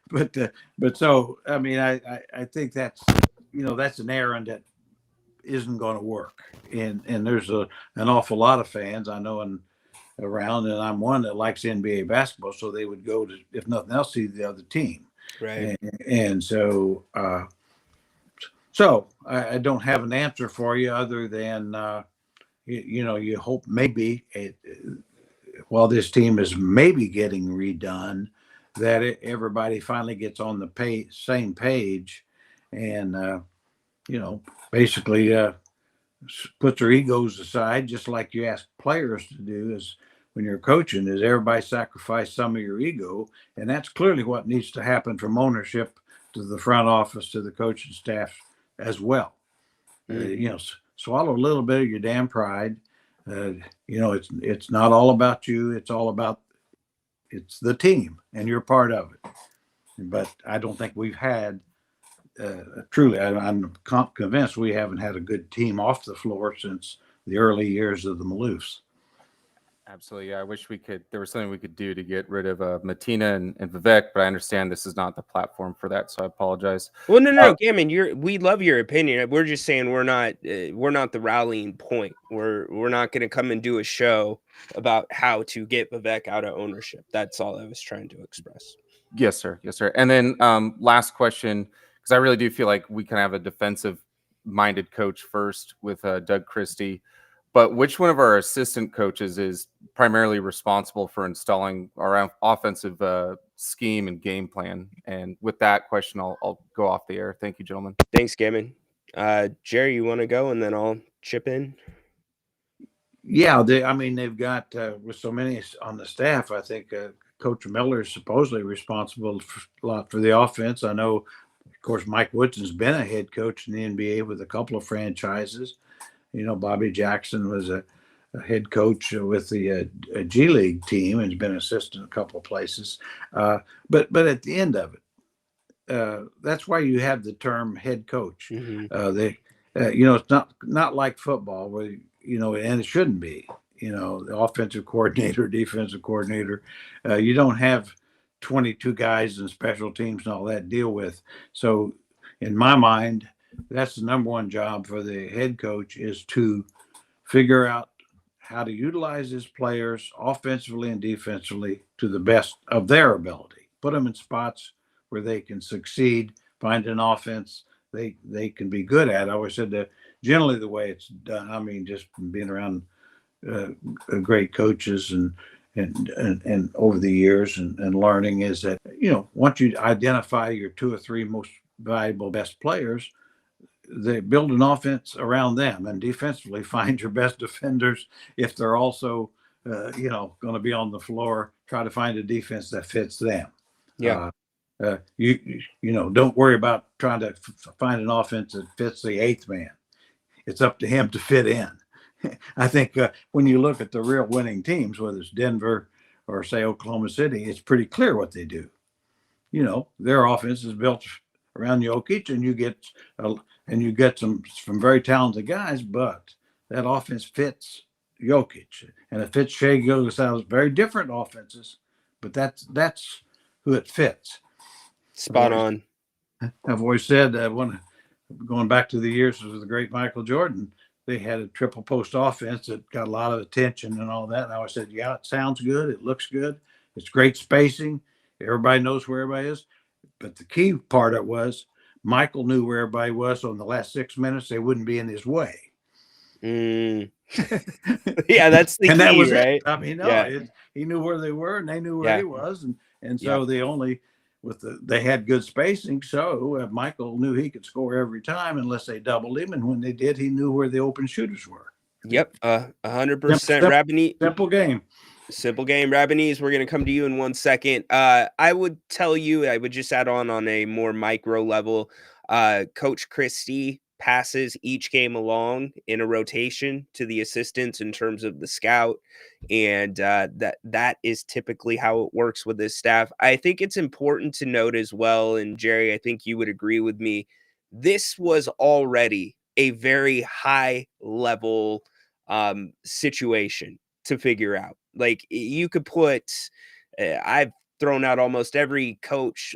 but so I mean, I think that's that's an errand that isn't going to work, and there's an awful lot of fans I know around, and I'm one that likes NBA basketball, so they would go to, if nothing else, see the other team. Right. And so I don't have an answer for you other than you hope maybe while this team is maybe getting redone, that everybody finally gets on the same page, and basically put their egos aside, just like you ask players to do. Is when you're coaching, is everybody sacrifice some of your ego, and that's clearly what needs to happen from ownership to the front office to the coaching staff as well. Swallow a little bit of your damn pride. It's not all about you. It's the team, and you're part of it. But I don't think we've had truly. I'm convinced we haven't had a good team off the floor since the early years of the Maloofs. Absolutely. Yeah, I wish there was something we could do to get rid of Matina and Vivek, but I understand this is not the platform for that, so I apologize. Well, no, Gammon, we love your opinion. We're just saying we're not the rallying point. We're not going to come and do a show about how to get Vivek out of ownership. That's all I was trying to express. Yes, sir. Yes, sir. And then last question, because I really do feel like we can have a defensive-minded coach first with Doug Christie. But which one of our assistant coaches is primarily responsible for installing our offensive scheme and game plan? And with that question, I'll go off the air. Thank you, gentlemen. Thanks, Gammon. Jerry, you want to go, and then I'll chip in? Yeah, they've got with so many on the staff. I think Coach Miller is supposedly responsible a lot for the offense. I know, of course, Mike Woodson's been a head coach in the NBA with a couple of franchises. Bobby Jackson was a head coach with the G League team and has been assistant a couple of places. But at the end of it, that's why you have the term head coach. Mm-hmm. It's not like football where, and it shouldn't be, the offensive coordinator, defensive coordinator. You don't have 22 guys in special teams and all that deal with. So in my mind, that's the number one job for the head coach, is to figure out how to utilize his players offensively and defensively to the best of their ability. Put them in spots where they can succeed, find an offense they can be good at. I always said that generally the way it's done, just being around great coaches and over the years and learning, is that, once you identify your 2 or 3 most valuable best players, they build an offense around them, and defensively find your best defenders. If they're also, going to be on the floor, try to find a defense that fits them. Yeah. Don't worry about trying to find an offense that fits the 8th man. It's up to him to fit in. I think when you look at the real winning teams, whether it's Denver or say Oklahoma City, it's pretty clear what they do. Their offense is built around Jokic, and you get some very talented guys, but that offense fits Jokic, and it fits Shai Gilgeous-Alexander. Very different offenses, but that's who it fits. Spot on. I've always said that going back to the years of the great Michael Jordan, they had a triple post offense that got a lot of attention and all that. And I always said, yeah, it sounds good. It looks good. It's great spacing. Everybody knows where everybody is. But the key part of it was Michael knew where everybody was. So in the last 6 minutes, they wouldn't be in his way. Yeah, that's the and key, that was right? It. He knew where they were, and they knew where he was. And so they only... they had good spacing, so Michael knew he could score every time unless they doubled him, and when they did, he knew where the open shooters were. Yep, 100%. Rabini, simple game. Rabbini's, we're going to come to you in 1 second. I would tell you, I would just add on a more micro level. Coach Christie passes each game along in a rotation to the assistants in terms of the scout, and that is typically how it works with this staff. I think it's important to note as well, and Jerry, I think you would agree with me, this was already a very high level situation to figure out. Like, you could put I've thrown out almost every coach,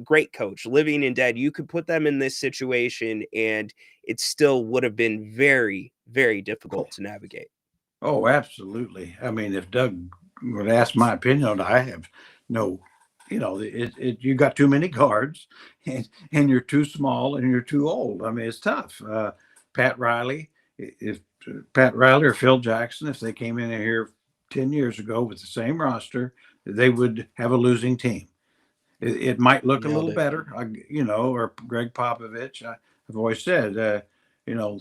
great coach, living and dead. You could put them in this situation, and it still would have been very, very difficult to navigate. Oh, absolutely. If Doug would ask my opinion on it, I have no, you got too many guards, and you're too small, and you're too old. It's tough. Pat Riley or Phil Jackson, if they came in here 10 years ago with the same roster, they would have a losing team. It might look a little better, or Greg Popovich. I've always said, you know,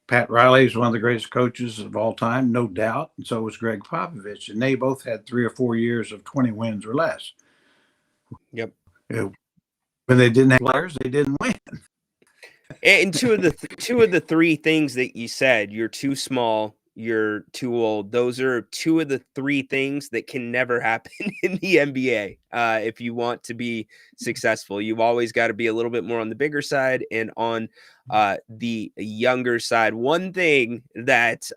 Pat Riley is one of the greatest coaches of all time, no doubt, and so was Greg Popovich, and they both had 3 or 4 years of 20 wins or less. Yep. When they didn't have players, they didn't win. And two of the three things that you said, you're too small, you're too old. Those are two of the three things that can never happen in the NBA. If you want to be successful, you've always got to be a little bit more on the bigger side and on the younger side. One thing that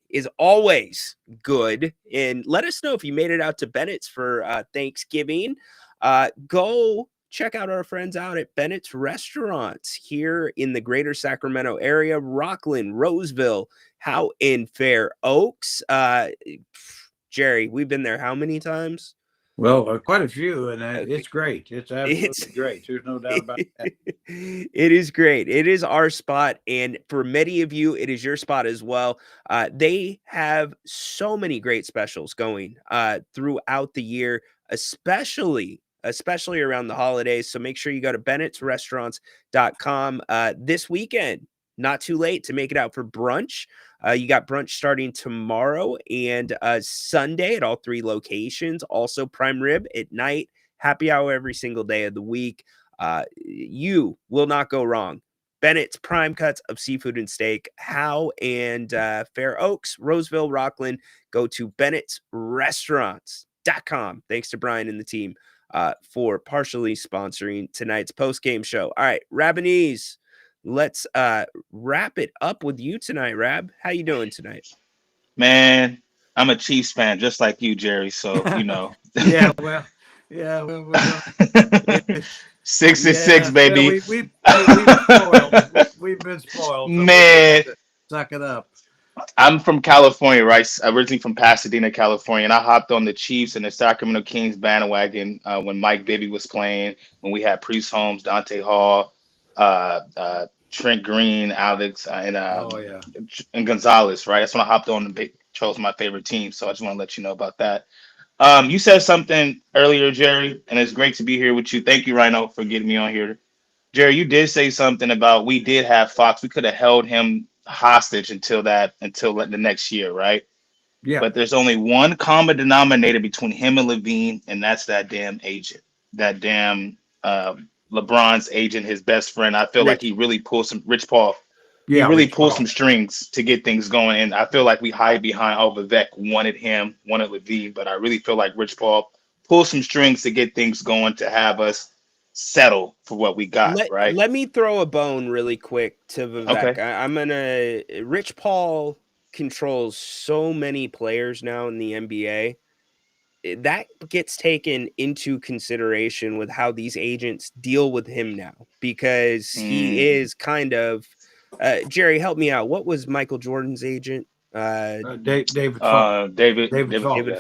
is always good, and let us know if you made it out to Bennett's for Thanksgiving. Go check out our friends out at Bennett's Restaurants here in the greater Sacramento area, Rockland, Roseville, Howe, and Fair Oaks. Jerry, we've been there how many times? Well, quite a few, and it's great. It's absolutely great. There's no doubt about that. It is great. It is our spot, and for many of you, it is your spot as well. They have so many great specials going throughout the year, especially around the holidays. So make sure you go to bennettsrestaurants.com this weekend. Not too late to make it out for brunch. You got brunch starting tomorrow and Sunday at all three locations. Also prime rib at night, happy hour every single day of the week. You will not go wrong. Bennett's prime cuts of seafood and steak, Howe and Fair Oaks, Roseville, Rockland. Go to bennettsrestaurants.com. Thanks to Brian and the team for partially sponsoring tonight's post-game show. All right, Rabanese, let's wrap it up with you tonight. Rab, how you doing tonight? Man, I'm a Chiefs fan just like you, Jerry, so you know. Well, 6-6, baby. We've been spoiled. We've been spoiled. So man, suck it up. I'm from California, right? Originally from Pasadena, California, and I hopped on the Chiefs and the Sacramento Kings bandwagon when Mike Bibby was playing, when we had Priest Holmes, Dante Hall, Trent Green, Alex, and Gonzalez, right? That's when I hopped on and chose my favorite team. So I just want to let you know about that. You said something earlier, Jerry, and it's great to be here with you. Thank you, Ryno, for getting me on here. Jerry, you did say something about we did have Fox. We could have held him hostage until the next year, right? Yeah. But there's only one common denominator between him and Levine, and that's that damn agent, that damn LeBron's agent, his best friend. I feel like he really pulled some Rich Paul. Yeah, he really Rich pulled Paul. some strings to get things going, and I feel like we hide behind Vivek wanted him, wanted Levine, but I really feel like Rich Paul pulled some strings to get things going to have us settle for what we got, right? Let me throw a bone really quick to Vivek. Okay. Rich Paul controls so many players now in the NBA. That gets taken into consideration with how these agents deal with him now, because he is kind of Jerry, help me out. What was Michael Jordan's agent? David Falk. David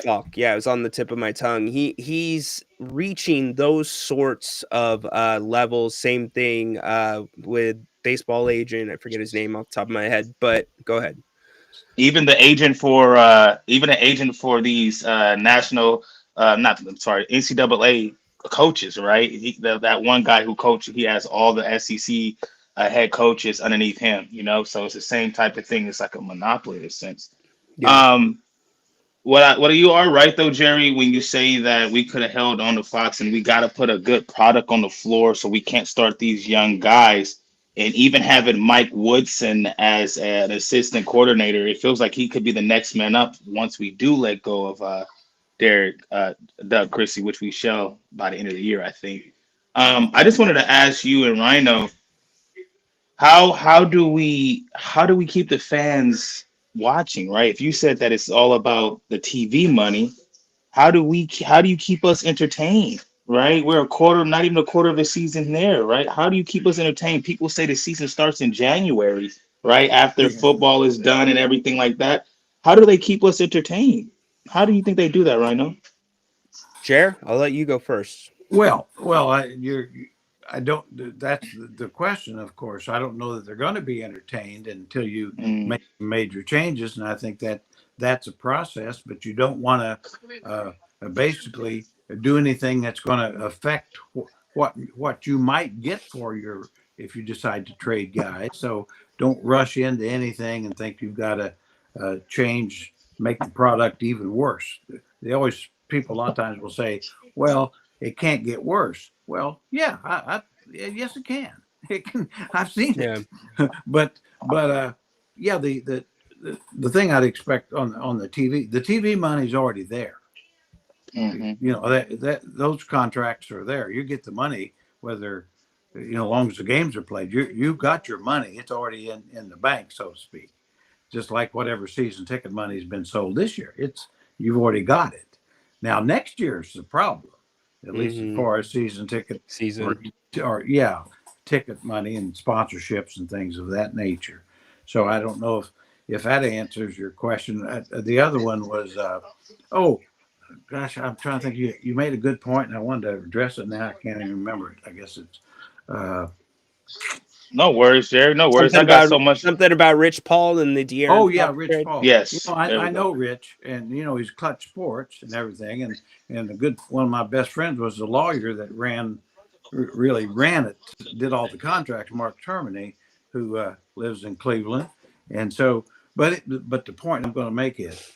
Falk. Yeah, it was on the tip of my tongue. He's reaching those sorts of levels. Same thing with baseball agent. I forget his name off the top of my head, but go ahead. Even the agent for these NCAA coaches, right? That one guy who coached, he has all the SEC head coaches underneath him, you know. So it's the same type of thing. It's like a monopoly in a sense. Yeah. What you are right though, Jerry, when you say that we could have held on to Fox and we got to put a good product on the floor, so we can't start these young guys. And even having Mike Woodson as an assistant coordinator, it feels like he could be the next man up once we do let go of Doug Christie, which we shall by the end of the year, I think. I just wanted to ask you and Ryno, how do we keep the fans watching, right? If you said that it's all about the TV money, how do you keep us entertained? Right, we're not even a quarter of a season there, right? How do you keep us entertained? People say the season starts in January, right? After football is done and everything like that. How do they keep us entertained? How do you think they do that, Ryno? Jer, I'll let you go first. Well, I don't. That's the question, of course. I don't know that they're going to be entertained until you make major changes, and I think that's a process. But you don't want to basically do anything that's going to affect what you might get for your if you decide to trade guys. So don't rush into anything and think you've got to change, make the product even worse. They always, people a lot of times will say, well, it can't get worse. Well, yeah, yes, it can. It can. I've seen Yeah. it. but yeah, the thing I'd expect on the TV money's already there. Hmm. You know, that those contracts are there. You get the money whether, you know, as long as the games are played. You've got your money. It's already in the bank, so to speak. Just like whatever season ticket money has been sold this year, you've already got it. Now next year's the problem, at least as far as season ticket Season. or yeah, ticket money and sponsorships and things of that nature. So I don't know if that answers your question. The other one was oh gosh, I'm trying to think. You made a good point, and I wanted to address it. Now I can't even remember it. I guess it's uh, No worries, Jerry. No worries. I got so much. Something about Rich Paul and the De'Aaron oh yeah, Fox Rich trade. Paul. You Yes, know, there we I go. know Rich, and you know he's Clutch Sports and everything, and a good one of my best friends was the lawyer that really ran it, did all the contracts. Mark Termini, who lives in Cleveland, and so, but the point I'm going to make is,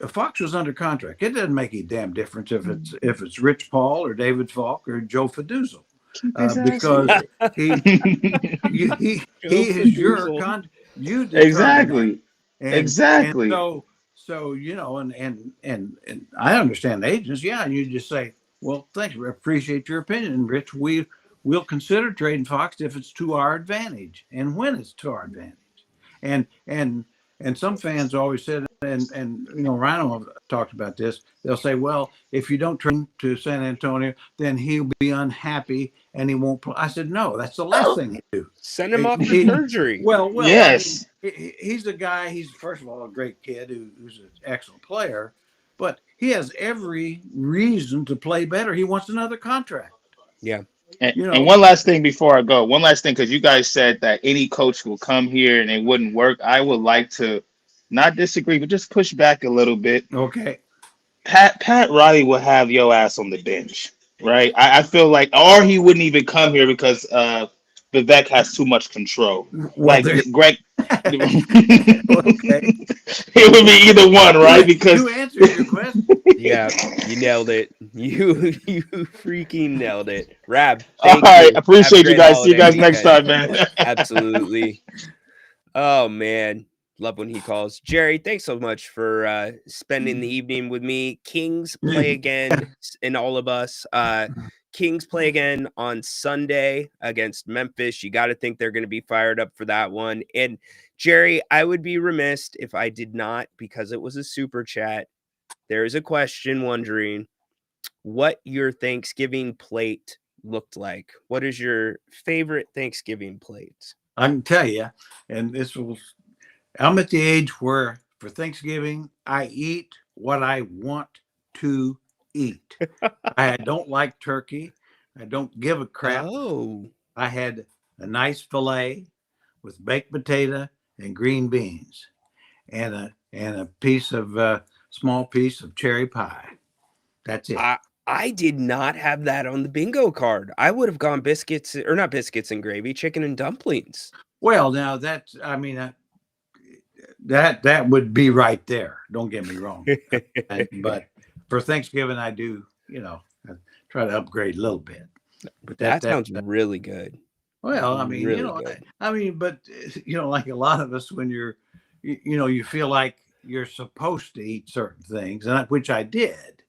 if Fox was under contract, it doesn't make a damn difference if it's Rich Paul or David Falk or Joe Fiducial, Keep his ass because here. he is your you determine that. Exactly. And Exactly. so you know, and I understand agents. Yeah, you just say, well, thanks, we appreciate your opinion, Rich. We'll consider trading Fox if it's to our advantage and when it's to our advantage. And some fans always said, and you know, Ryno talked about this. They'll say, well, if you don't trade him to San Antonio, then he'll be unhappy and he won't play. I said, no, that's the last thing he do. Send him off for surgery. Well, Yes. I mean, he's a guy. He's first of all a great kid who's an excellent player, but he has every reason to play better. He wants another contract. Yeah. And, You know, and one last thing before I go. One last thing, because you guys said that any coach will come here and it wouldn't work. I would like to not disagree, but just push back a little bit. okay. Pat Riley will have your ass on the bench, right? I feel like, or he wouldn't even come here because Vivek has too much control. Well, Like Greg, okay. it would be either one, right? Because You answered your question. Yeah, you nailed it. You freaking nailed it. Rab, all thank right, you. appreciate Have a you great guys. See you holiday guys next weekend. time, man. Absolutely. Oh man, love when he calls. Jerry, thanks so much for spending the evening with me. Kings play again, and all of us. Kings play again on Sunday against Memphis. You got to think they're going to be fired up for that one. And Jerry, I would be remiss if I did not, because it was a super chat. There is a question wondering what your Thanksgiving plate looked like. What is your favorite Thanksgiving plate? I can tell you, and I'm at the age where for Thanksgiving, I eat what I want to eat. I don't like turkey. I don't give a crap. Oh, I had a nice fillet with baked potato and green beans and a piece of small piece of cherry pie. That's it. I did not have that on the bingo card. I would have gone biscuits, or not biscuits and gravy, chicken and dumplings. Well, now that's, I mean, that would be right there. Don't get me wrong. But for Thanksgiving, I do, you know, I try to upgrade a little bit. But that sounds really good. well, I mean, really you know, good. I mean, but you know, like a lot of us, when you know, you feel like you're supposed to eat certain things, and which I did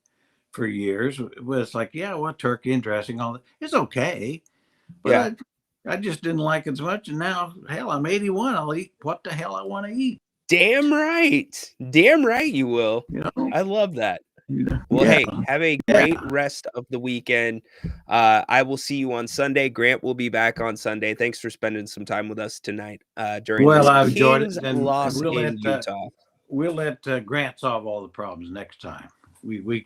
for years. It was like, yeah, well, turkey and dressing, all that. It's okay, but Yeah. I just didn't like it as much. And now, hell, I'm 81. I'll eat what the hell I want to eat. Damn right. Damn right you will. You know, I love that. yeah. Well, hey, have a great rest of the weekend. I will see you on Sunday. Grant will be back on Sunday. Thanks for spending some time with us tonight during this I've enjoyed Kings it. And loss we'll in Utah. We'll let Grant solve all the problems next time. We We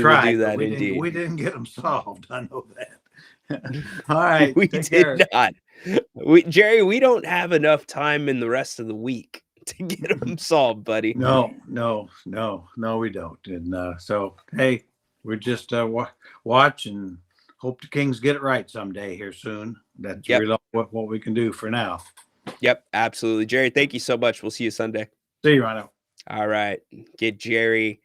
tried, will do but that indeed. we didn't get them solved. I know that. All right, We take did care. not. Jerry, we don't have enough time in the rest of the week to get them solved, buddy. No, we don't. And so, hey, we're just watch and hope the Kings get it right someday here soon. That's Yep. really what we can do for now. Yep, absolutely. Jerry, thank you so much. We'll see you Sunday. See you, Ryno. All right. Get Jerry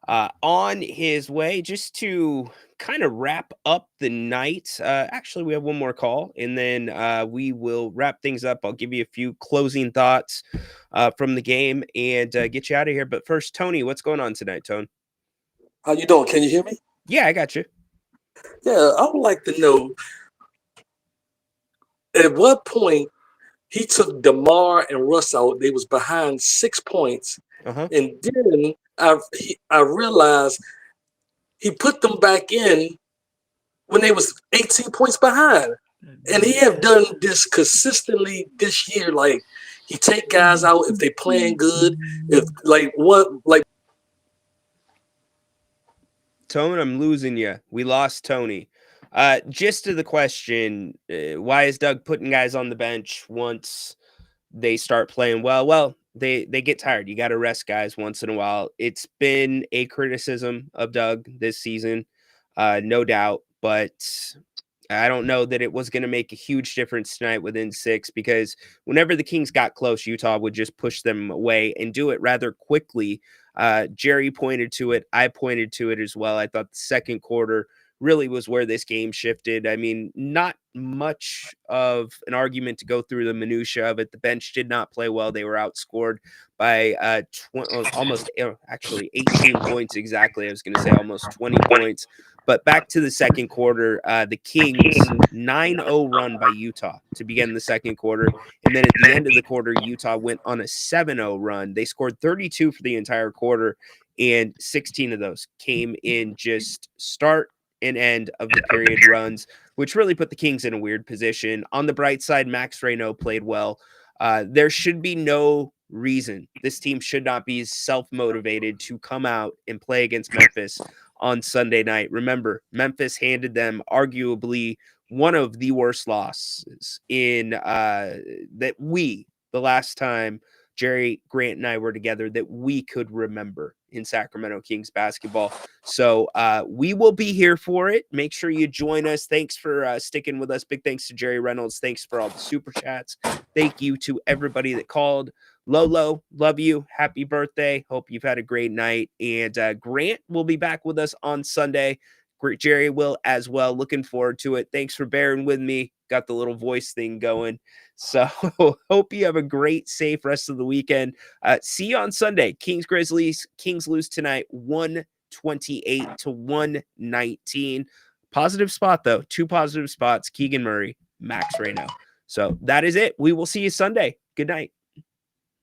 on his way just to kind of wrap up the night. Actually, we have one more call, and then we will wrap things up. I'll give you a few closing thoughts from the game and get you out of here. But first, Tony, what's going on tonight, Tone? How you doing? Can you hear me? Yeah, I got you. Yeah, I would like to know at what point he took DeMar and Russ out. They was behind 6 points, and then I realized he put them back in when they was 18 points behind, and he have done this consistently this year. Like he take guys out if they playing good, if like what like. Tone, I'm losing you. We lost Tony. Just to the question, why is Doug putting guys on the bench once they start playing well? Well, they get tired. You got to rest guys once in a while. It's been a criticism of Doug this season, no doubt, but I don't know that it was going to make a huge difference tonight within 6, because whenever the Kings got close, Utah would just push them away and do it rather quickly. Jerry pointed to it. I pointed to it as well. I thought the second quarter really was where this game shifted. I mean, not much of an argument to go through the minutia of it. The bench did not play well. They were outscored by actually 18 points exactly. I was going to say almost 20 points. But back to the second quarter, the Kings 9-0 run by Utah to begin the second quarter. And then at the end of the quarter, Utah went on a 7-0 run. They scored 32 for the entire quarter, and 16 of those came in just start and end of the period runs, which really put the Kings in a weird position. On the bright side, Max Ryno played well. There should be no reason. This team should not be self-motivated to come out and play against Memphis on Sunday night. Remember, Memphis handed them arguably one of the worst losses in the last time Jerry, Grant, and I were together that we could remember in Sacramento Kings basketball. So we will be here for it. Make sure you join us. Thanks for sticking with us. Big thanks to Jerry Reynolds. Thanks for all the super chats. Thank you to everybody that called. Lolo, love you. Happy birthday. Hope you've had a great night. And Grant will be back with us on Sunday. Jerry will as well. Looking forward to it. Thanks for bearing with me. Got the little voice thing going. So hope you have a great, safe rest of the weekend. See you on Sunday. Kings Grizzlies. Kings lose tonight 128 to 119. Positive spot, though. 2 positive spots. Keegan Murray, Max Ryno. So that is it. We will see you Sunday. Good night.